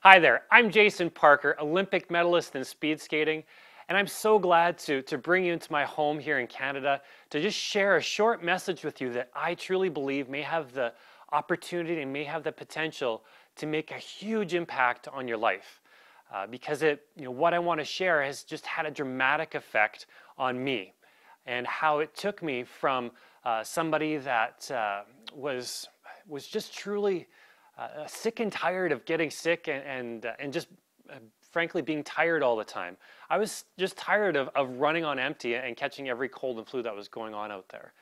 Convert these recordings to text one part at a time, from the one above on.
Hi there, I'm Jason Parker, Olympic medalist in speed skating, and I'm so glad to bring you into my home here in Canada to just share a short message with you that I truly believe may have the opportunity and may have the potential to make a huge impact on your life. Because what I want to share has just had a dramatic effect on me and how it took me from somebody that was just truly sick and tired of getting sick and just frankly being tired all the time. I was just tired of running on empty and catching every cold and flu that was going on out there.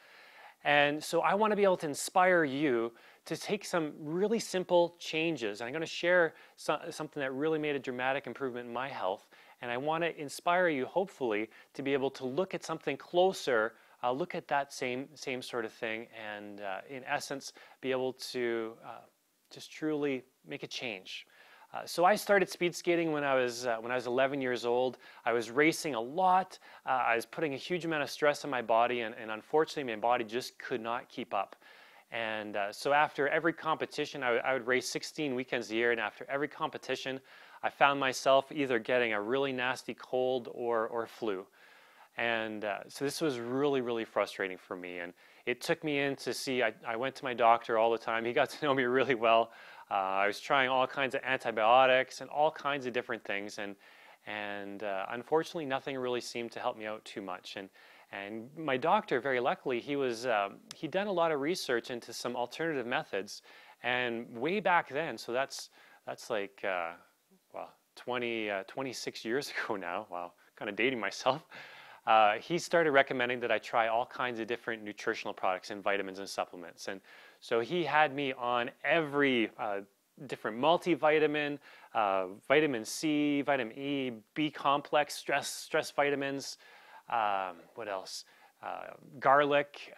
And so I want to be able to inspire you to take some really simple changes. I'm going to share something that really made a dramatic improvement in my health. And I want to inspire you, hopefully, to be able to look at something closer, look at that same sort of thing, and in essence, be able to just truly make a change. So I started speed skating when I was 11 years old. I was racing a lot. I was putting a huge amount of stress on my body, and unfortunately, my body just could not keep up. And so after every competition, I would race 16 weekends a year, and after every competition, I found myself either getting a really nasty cold or flu. And so this was really, really frustrating for me. And it took me in to see, I went to my doctor all the time. He got to know me really well. I was trying all kinds of antibiotics and all kinds of different things. And unfortunately, nothing really seemed to help me out too much. And my doctor, very luckily, he'd done a lot of research into some alternative methods. And way back then, so that's like, 26 years ago now. Wow, kind of dating myself. He started recommending that I try all kinds of different nutritional products and vitamins and supplements. And so he had me on every different multivitamin, vitamin C, vitamin E, B complex, stress vitamins, what else? Garlic,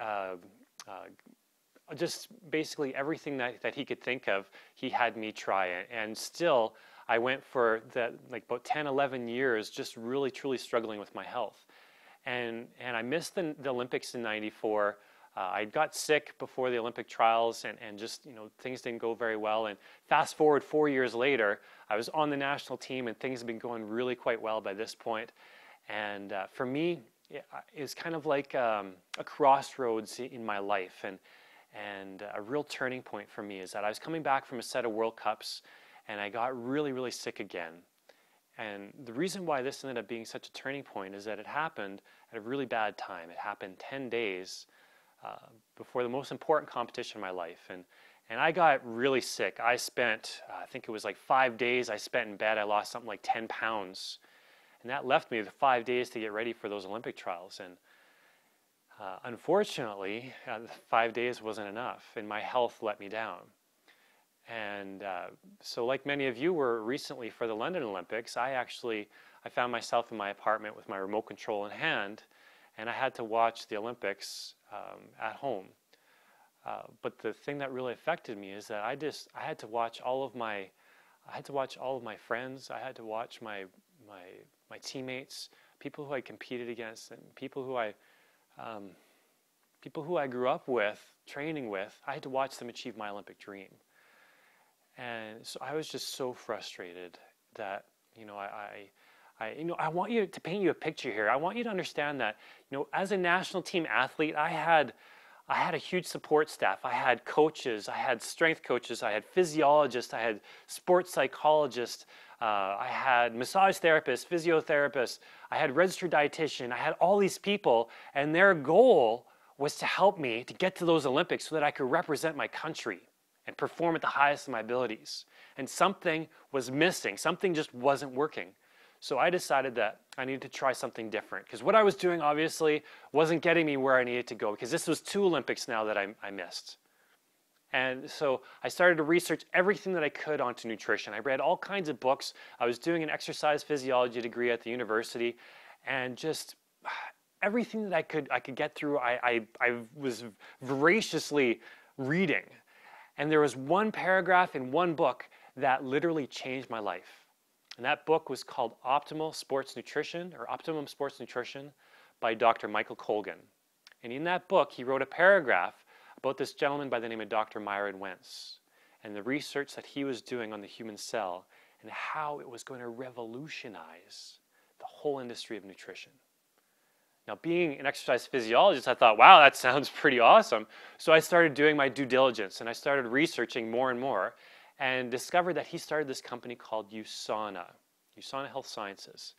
just basically everything that he could think of, he had me try it. And still, I went for about 10, 11 years just really, truly struggling with my health. And I missed the Olympics in '94. I got sick before the Olympic trials and just, things didn't go very well. And fast forward 4 years later, I was on the national team and things have been going really quite well by this point. And for me, it was kind of like a crossroads in my life. And a real turning point for me is that I was coming back from a set of World Cups and I got really, really sick again. And the reason why this ended up being such a turning point is that it happened at a really bad time. It happened 10 days before the most important competition in my life. And I got really sick. I spent, I think it was like 5 days I spent in bed. I lost something like 10 pounds. And that left me with 5 days to get ready for those Olympic trials. And unfortunately, the 5 days wasn't enough, and my health let me down. And so like many of you were recently for the London Olympics, I found myself in my apartment with my remote control in hand, and I had to watch the Olympics at home. But the thing that really affected me is that I had to watch all of my friends. I had to watch my teammates, people who I competed against, and people who I grew up with, training with. I had to watch them achieve my Olympic dream. And so I was just so frustrated that, I want you to paint you a picture here. I want you to understand that, as a national team athlete, I had a huge support staff. I had coaches, I had strength coaches, I had physiologists, I had sports psychologists, I had massage therapists, physiotherapists, I had registered dietitian. I had all these people, and their goal was to help me to get to those Olympics so that I could represent my country and perform at the highest of my abilities. And something was missing. Something just wasn't working. So I decided that I needed to try something different, because what I was doing obviously wasn't getting me where I needed to go, because this was 2 Olympics now that I missed. And so I started to research everything that I could onto nutrition. I read all kinds of books. I was doing an exercise physiology degree at the university, and just everything that I could get through, I was voraciously reading. And there was one paragraph in one book that literally changed my life. And that book was called Optimum Sports Nutrition by Dr. Michael Colgan. And in that book, he wrote a paragraph about this gentleman by the name of Dr. Myron Wentz and the research that he was doing on the human cell and how it was going to revolutionize the whole industry of nutrition. Now, being an exercise physiologist, I thought, wow, that sounds pretty awesome. So I started doing my due diligence, and I started researching more and more, and discovered that he started this company called USANA, USANA Health Sciences.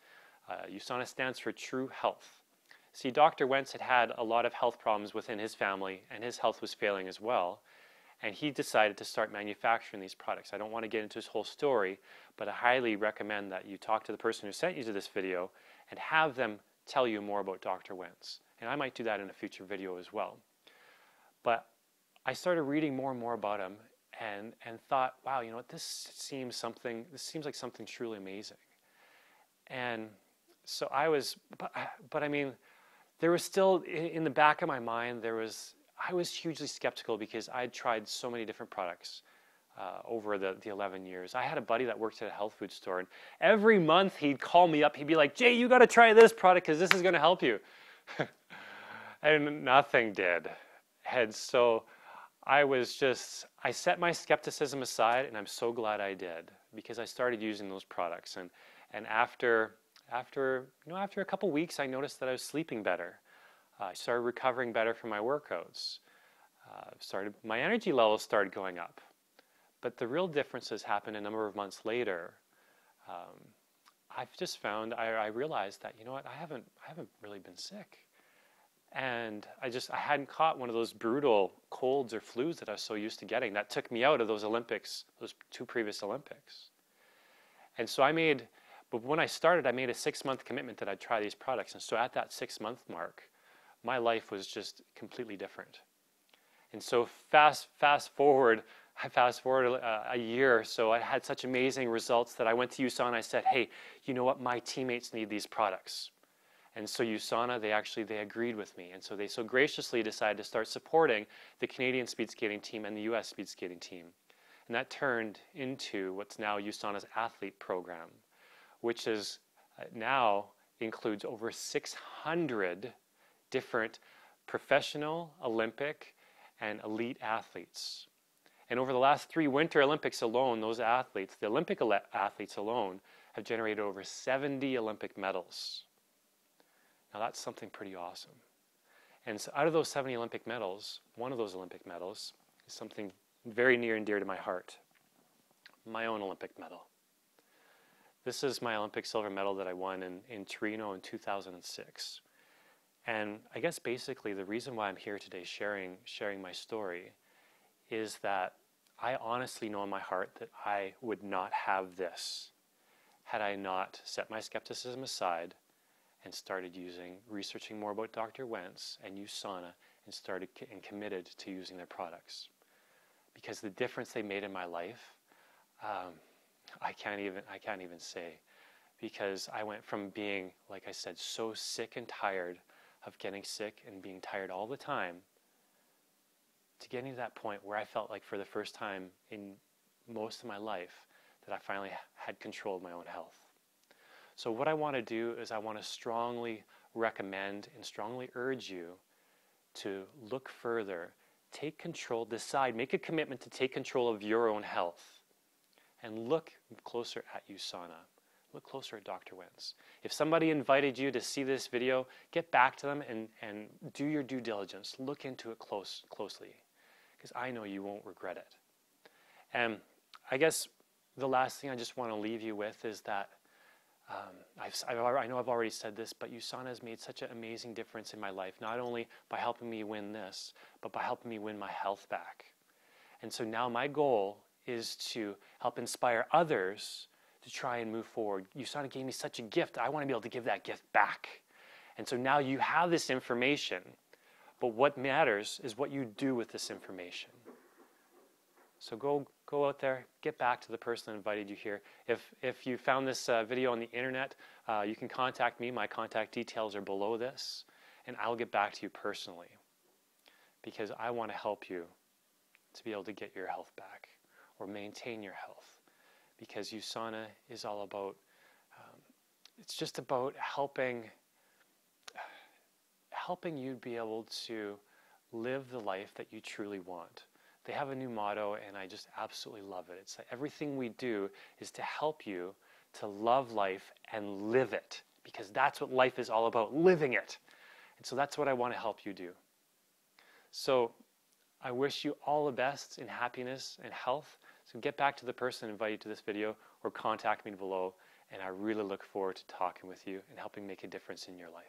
USANA stands for True Health. See, Dr. Wentz had a lot of health problems within his family, and his health was failing as well. And he decided to start manufacturing these products. I don't want to get into his whole story, but I highly recommend that you talk to the person who sent you to this video and have them tell you more about Dr. Wentz. And I might do that in a future video as well. But I started reading more and more about him and thought, wow, you know what, this seems like something truly amazing. And so I was, but I mean, there was still, in the back of my mind, I was hugely skeptical because I'd tried so many different products over the 11 years. I had a buddy that worked at a health food store, and every month he'd call me up. He'd be like, Jay, you got to try this product because this is going to help you. And nothing did. And so I set my skepticism aside, and I'm so glad I did, because I started using those products. And after a couple weeks, I noticed that I was sleeping better. I started recovering better from my workouts. My energy levels started going up. But the real differences happened a number of months later. I've just found, I realized that, you know what, I haven't really been sick. And I hadn't caught one of those brutal colds or flus that I was so used to getting. That took me out of those Olympics, those 2 previous Olympics. And so but when I started, I made a 6-month commitment that I'd try these products. And so at that 6-month mark, my life was just completely different. And so fast forward a year or so, I had such amazing results that I went to USANA and I said, hey, you know what, my teammates need these products. And so USANA, they agreed with me. And so they so graciously decided to start supporting the Canadian speed skating team and the US speed skating team. And that turned into what's now USANA's athlete program, which is now includes over 600 different professional, Olympic, and elite athletes. And over the last 3 Winter Olympics alone, those athletes, the Olympic athletes alone, have generated over 70 Olympic medals. Now that's something pretty awesome. And so out of those 70 Olympic medals, one of those Olympic medals is something very near and dear to my heart. My own Olympic medal. This is my Olympic silver medal that I won in Torino in 2006. And I guess basically the reason why I'm here today sharing my story is that I honestly know in my heart that I would not have this had I not set my skepticism aside and started researching more about Dr. Wentz and USANA and committed to using their products. Because the difference they made in my life, I can't even say. Because I went from being, like I said, so sick and tired of getting sick and being tired all the time to getting to that point where I felt like for the first time in most of my life that I finally had control of my own health. So what I want to do is I want to strongly recommend and strongly urge you to look further, take control, decide, make a commitment to take control of your own health, and look closer at USANA. Look closer at Dr. Wentz. If somebody invited you to see this video, get back to them and do your due diligence. Look into it closely, because I know you won't regret it. And I guess the last thing I just want to leave you with is that I know I've already said this, but USANA has made such an amazing difference in my life, not only by helping me win this, but by helping me win my health back. And so now my goal is to help inspire others to try and move forward. USANA gave me such a gift. I want to be able to give that gift back. And so now you have this information, but what matters is what you do with this information. So go out there, get back to the person that invited you here. If you found this video on the internet, you can contact me. My contact details are below this, and I'll get back to you personally, because I want to help you to be able to get your health back or maintain your health, because USANA is all about, it's just about helping you be able to live the life that you truly want. they have a new motto, and I just absolutely love it. It's like everything we do is to help you to love life and live it, because that's what life is all about, living it. And so that's what I want to help you do. So I wish you all the best in happiness and health. So get back to the person who invited you to this video or contact me below, and I really look forward to talking with you and helping make a difference in your life.